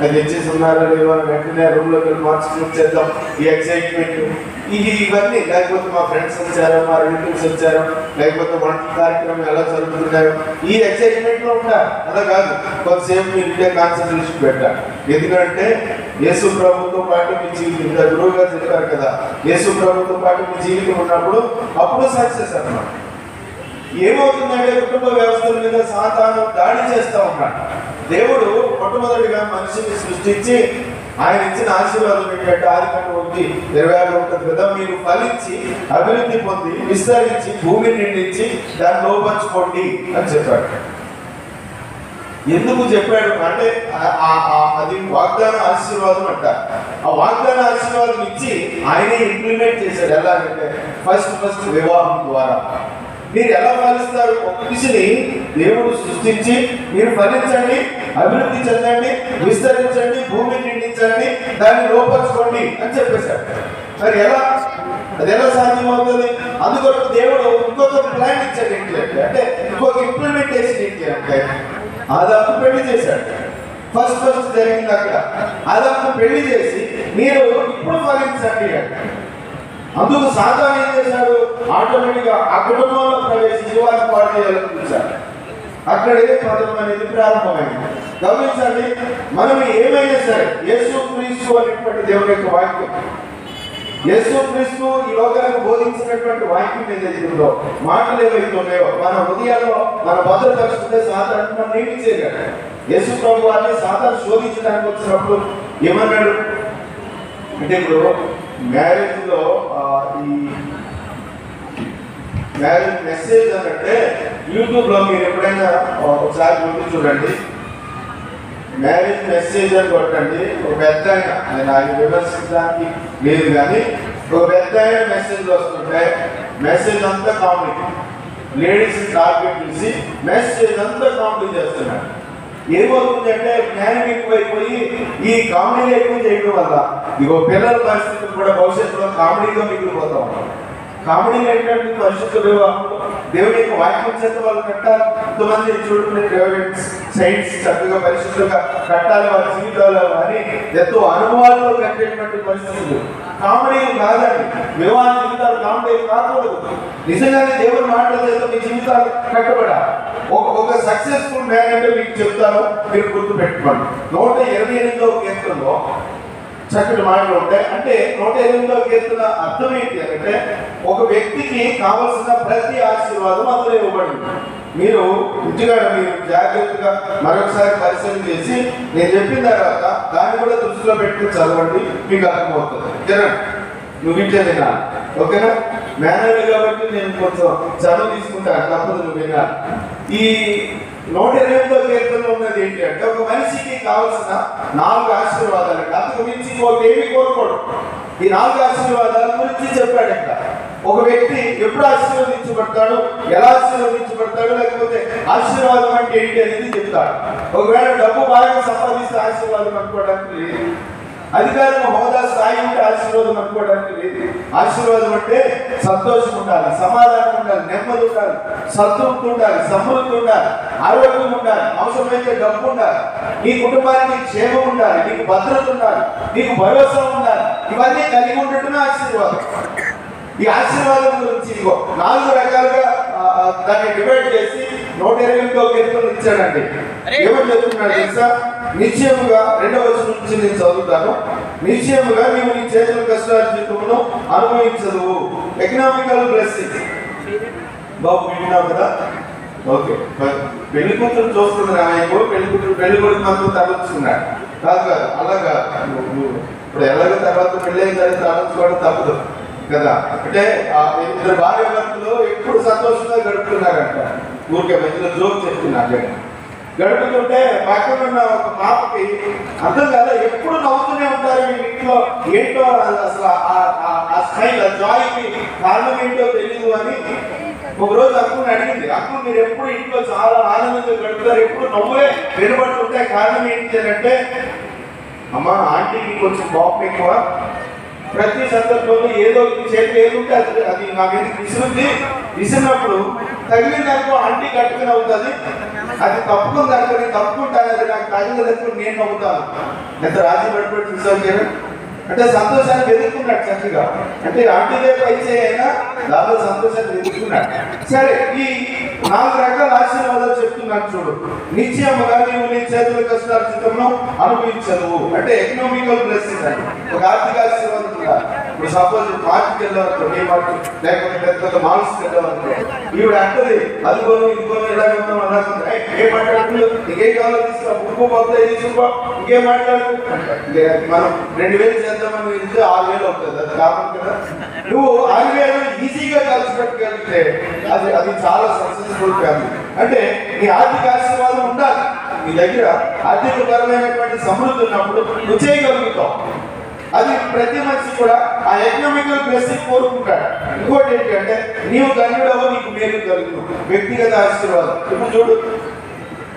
అది తెచ్చేసి ఉన్నారా లేవా వెంటనే రూమ్లోకి వెళ్ళి మార్చుకుని వచ్చేద్దాం, ఈ ఎక్సైట్మెంట్ ఇవన్నీ. లేకపోతే మా ఫ్రెండ్స్ వచ్చారో, మా రిలేటివ్స్ వచ్చారో, లేకపోతే వంట కార్యక్రమం ఎలా జరుగుతున్నాయో ఈ ఎక్సైట్మెంట్లో ఉంటారు. అలా కాదు, కొంతసేపు మీరు ఇదే కాన్సన్ట్రేషన్ పెట్టాలి. ఎందుకంటే యేసు ప్రభుతో పాటు మీ జీవితం, గురువు గారు చెప్పారు కదా, యేసు ప్రభుతో పాటు మీ జీవితం ఉన్నప్పుడు అప్పుడు సక్సెస్ అన్నమాట. ఏమవుతుందంటే కుటుంబ వ్యవస్థల మీద సాతాను దాడి చేస్తూ ఉన్నాడు. దేవుడు మొట్టమొదటిగా మనిషిని సృష్టించి ఆయన ఇచ్చిన ఆశీర్వాదం ఏంటంటే 6:1-26 ఉంటుంది కదా, మీరు ఫలించి అభివృద్ధి పొంది విస్తరించి భూమిని నిండించి దాన్ని లోపరుచుకోండి అని చెప్పాడు. ఎందుకు చెప్పాడు అంటే అది వాగ్దాన ఆశీర్వాదం అంట. ఆ వాగ్దాన ఆశీర్వాదం ఇచ్చి ఆయనే ఇంప్లిమెంట్ చేశాడు. ఎలాగంటే ఫస్ట్ వివాహం ద్వారా మీరు ఎలా ఫలిస్తారు? ఒక మనిషిని దేవుడు సృష్టించి మీరు ఫలించండి, అభివృద్ధి చెందండి, విస్తరించండి, భూమిని నిండించండి, దాన్ని లోపరుచుకోండి అని చెప్పేశాడు. మరి అది ఎలా సాధ్యమవుతుంది? అందుకొరకు దేవుడు ఇంకొక ప్లాన్ ఇచ్చాడు. ఏంటి అంటే ఇంకొక ఇంప్లిమెంటేషన్ ఏంటి అంటే ఆదాము పెళ్లి చేశాడు. ఫస్ట్ జరిగింది అక్కడ. ఆదాము పెళ్లి చేసి మీరు ఇప్పుడు ఫలించండి అంటే అందుకు సాతాను ఏం చేశాడు? ఆటోమేటిక్గా ఆ కుటుంబంలో ప్రవేశించి వారిని పాడు చేయాలని చూశాడు. అక్కడే పతనం అనేది ప్రారంభమైంది. గమనించండి, మనం ఏమైనా సరే యేసుక్రీస్తు అనేటువంటి దేవుని యొక్క వాక్యం, యేసుక్రీస్తు ఈ లోకానికి బోధించినటువంటి వాక్యం ఏదైతే ఉందో, మాటలు ఏవైతే ఉన్నాయో మన హృదయాల్లో మన భద్రపరుస్తుంటే సాతాను మనం ఏమి చేయగలరు? యేసు ప్రభు వారిని సాతాను శోధించడానికి వచ్చినప్పుడు ఏమన్నాడు అంటే, ఇప్పుడు మ్యారేజ్లో ఈ మ్యారేజ్ మెసేజ్ అంటే యూట్యూబ్లో మీరు ఎప్పుడైనా ఒకసారి ముందు చూడండి, మ్యారేజ్ మెసేజ్ అని కొట్టండి. ఒక పెద్ద ఆయన ఆయన విమర్శించడానికి లేదు, కానీ ఒక పెద్ద ఆయన మెసేజ్ వస్తుంటే మెసేజ్ అంతా కామెడీ, లేడీస్ టార్గెట్ చేసి మెసేజ్ అంతా కామెడీ చేస్తున్నాడు. ఏమవుతుంది అంటే జ్ఞానం ఎక్కువైపోయి ఈ కామెడీ ఎక్కువ చేయడం వల్ల ఇగో పిల్లల పరిస్థితులు కూడా భవిష్యత్తులో కామెడీగా మిగిలిపోతా ఉంటాం. కామెడీ ఏంటంటే పరిశుద్ధ దేవుడి యొక్క వాక్యం చేత వాళ్ళు కట్టాలి. కొంతమంది చూడండి సైన్స్ చక్కగా పరిశుద్ధంగా కట్టాలి వారి జీవితాలు అని ఎంతో అనుభవాలతో కట్టేటువంటి పరిస్థితులు. కామెడీ కాదండి, వివాహ జీవితాలు కామెడీ కాకూడదు. నిజంగానే దేవుడి మాటల చేత మీ జీవితాలు కట్టబడాలి. ఒక సక్సెస్ఫుల్ మ్యాన్ అంటే మీకు చెప్తాను, మీరు గుర్తు పెట్టుకోండి. 128వ కీర్తనలో చక్కటి మాటలు ఉంటాయి. అంటే 128వ కీర్తన అర్థం ఏంటి అంటే ఒక వ్యక్తికి కావలసిన ప్రతి ఆశీర్వాదం అందులో ఇవ్వబడింది. మీరు ఇంటికాడ మీరు జాగ్రత్తగా మరొకసారి పరిశీలన చేసి నేను చెప్పిన తర్వాత దాన్ని కూడా దృష్టిలో పెట్టుకుని చదవండి, మీకు అర్థమవుతుంది. తినండి, నువ్వు వింటే వినా, ఓకేనా? మేనేజర్ కాబట్టి నేను కొంచెం చదువు తీసుకుంటాను, తప్పదు, నువ్వు వినాలి. ఈ 128వ కీర్తనలో ఉన్నది ఏంటి అంటే ఒక మనిషికి కావలసిన 4 ఆశీర్వాదాలు, అంతకు మించి ఏమి కోరుకోడు. ఈ 4 ఆశీర్వాదాల గురించి చెప్పాడంట. ఒక వ్యక్తి ఎప్పుడు ఆశీర్వదించబడతాడు, ఎలా ఆశీర్వదించబడతాడు, లేకపోతే ఆశీర్వాదం అంటే ఏంటి అనేది చెప్తాడు. ఒకవేళ డబ్బు బాగా సంపాదిస్తే ఆశీర్వాదం అనుకోవడానికి లేదు, అధికారం హోదా స్థాయి ఉంటే ఆశీర్వాదం అనుకోవడానికి లేదు. ఆశీర్వాదం అంటే సంతోషం ఉండాలి, సమాధానం ఉండాలి, నెమ్మది ఉండాలి, సంతృప్తి ఉండాలి, సమృద్ధి ఉండాలి, ఆరోగ్యం ఉండాలి, అవసరమైతే డబ్బు ఉండాలి, నీ కుటుంబానికి క్షేమం ఉండాలి, నీకు భద్రత ఉండాలి, నీకు భరోసా ఉండాలి. ఇవన్నీ కలిగి ఉండటమే ఆశీర్వాదం. ఈ ఆశీర్వాదం గురించి 4 రకాలుగా దాన్ని డివైడ్ చేసి 128వ కీర్తనలు ఇచ్చాడండి. ఏమని చెప్తున్నాడు తెలుసా? నిశ్చయముగా 2వ వచనం నుంచి నేను చదువుతాను. నిశ్చయముగా నీవు నీ చేతుల కష్టార్జితమును అనుభవించదు. Economical blessing. బాబు వింటున్నావు కదా? ఓకే, పెళ్లి కూతురు చూస్తుంది రాయకు, పెళ్లి కొడుకు మనకు తరలించుకున్నాడు కాదు, అలాగా ఇప్పుడు ఎలాగో తర్వాత పెళ్ళి అయిన తర్వాత తరలించుకోవడం తప్పదు కదా. అంటే 2 భార్య భర్తలు ఎప్పుడు సంతోషంగా గడుపుతున్నారంట. ఊరికే మధ్యలో జోక్ చెప్తున్నారు. గడుపుతుంటే పక్కన ఉన్న ఒక పాపకి అర్థం కదా, ఎప్పుడు నవ్వుతూనే ఉంటారు మీ ఇంట్లో, ఏంటో అసలు ఆ స్మైల్, ఆ జాయ్కి కారణం ఏంటో తెలియదు అని ఒకరోజు అక్కుని అడిగింది. అక్కు, మీరు ఎప్పుడు ఇంట్లో చాలా ఆనందంగా గడుపుతారు, ఎప్పుడు నవ్వులే వినబడుతుంటే కారణం ఏంటి అంటే, అమ్మ ఆంటీకి కొంచెం కోపం ఎక్కువ, ప్రతి సందర్భంలో ఏదో చేతి ఏదుంటే అది నా మీద విసురుంది, విసిరినప్పుడు తగిలిందనుకో ఆంటీ కట్టుకుని అవుతుంది, అది తప్పుకుంది అనుకో నేను తప్పుకుంటాను, అది నాకు తగిలిందనుకో నేను నవ్వుతాను. ఎంత రాజీ పడిపోయి చూసావు అంటే సంతోషాన్ని వెతుక్కున్నాడు చక్కగా. అంటే అంటిదే పైసే అయినా దాదాపు సంతోషాన్ని వెతుక్కున్నాడు. సరే, ఈ 4 రకాల ఆశీర్వాదాలు చెప్తున్నాను చూడు. నిశ్చయముగా నీవు నీ చేతుల కష్టార్జితంలో అనుభవించదు. అంటే ఎకనామికల్ బ్లెస్సింగ్ అని ఒక ఆర్థిక ఆశీర్వాదం కూడా. ఇప్పుడు సపోజ్ మార్కెట్కి వెళ్ళాలనుకో, నీ మార్కెట్ లేకపోతే పెద్ద మాల్స్కి వెళ్ళాలనుకో, ఈవిడ అంటది అదిగోను ఇదిగోను ఇలాగొద్దాం అలాగొద్దాం, ఏం మాట్లాడుతుంది, నీకేం కావాలో తీసుకురా, ఉప్పు పప్పు తీసుకుపో, ఇంకేం మాట్లాడు. మనం 2000 చేద్దామని వెళ్తే 6000 అవుతుంది. అది కావాలి కదా. నువ్వు 6000 ఈజీగా కలిసి పెట్టగలిగితే అది చాలా సక్సెస్ఫుల్ ఫ్యామిలీ. అంటే నీ ఆర్థిక ఆశీర్వాదం ఉండాలి. నీ దగ్గర ఆర్థికపరమైనటువంటి సమృద్ధి ఉన్నప్పుడు నువ్వు చేయగలుగుతావు. అది ప్రతి మనిషి కూడా ఆ ఎకనామికల్ బ్లెస్సింగ్ కోరుకుంటాడు. ఇంకోటి ఏంటంటే నీవు ధన్యుడవు, నీకు మేలు కలుగును. వ్యక్తిగత ఆశీర్వాదం. ఇప్పుడు చూడు,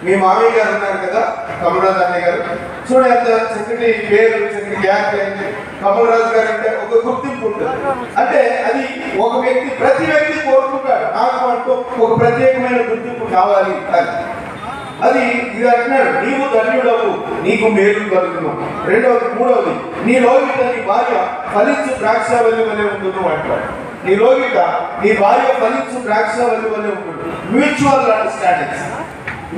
మీ మామయ్య గారు ఉన్నారు కదా, కమలరాజు అన్నయ్య గారు. చూడు ఎంత చక్కటి పేరు, చక్కటి గ్యాప్ అయింది. కమలరాజు గారు అంటే ఒక గుర్తింపు ఉంటుంది. అంటే అది ఒక వ్యక్తి, ప్రతి వ్యక్తి కోరుకుంటాడు, నాకు అంటూ ఒక ప్రత్యేకమైన గుర్తింపు కావాలి అని. అది ఇది అంటున్నాడు, నీవు ధన్యుడవు, నీకు మేలు కలుగును. మూడవది, నీ లోగిట నీ భార్య ఫలించు ద్రాక్షవల్లి వలె ఉండును అంటాడు. నీ లోగిట నీ భార్య ఫలించు ద్రాక్షవల్లి వలె ఉండును. Mutual understandings.